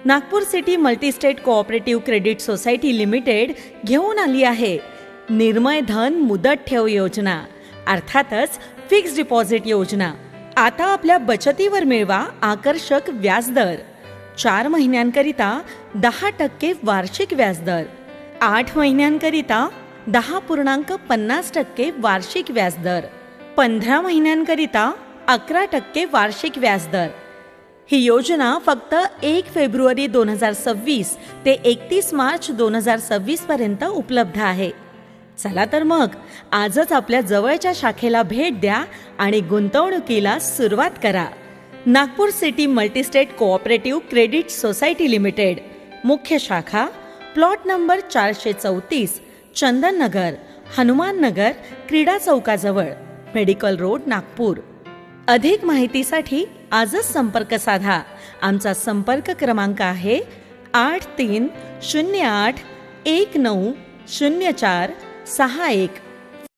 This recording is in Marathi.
Nagpur city multi-state cooperative credit society limited घेऊन आली आहे निर्मय धन मुदत ठेव योजना, अर्थातच फिक्स डिपॉझिट योजना. आता आपल्या बचतीवर मिळवा आकर्षक व्याजदर. 4 महिन्यांकरिता 10% वार्षिक व्याजदर, 8 महिन्यांकरिता 10.50% वार्षिक व्याजदर, 15 महिन्यांकरिता 11% वार्षिक व्याजदर. ही योजना फक्त 1 फेब्रुवारी 2026 ते 31 मार्च 2026 पर्यंत उपलब्ध आहे. चला तर मग आजच आपल्या जवळच्या शाखेला भेट द्या आणि गुंतवणुकीला सुरुवात करा. Nagpur city multi-state cooperative credit society limited, मुख्य शाखा, प्लॉट नंबर 434, चंदन नगर, हनुमान नगर, क्रीडा चौकाजवळ, मेडिकल रोड, नागपूर. अधिक माहितीसाठी आजच संपर्क साधा. आमचा संपर्क क्रमांक आहे 8308190461.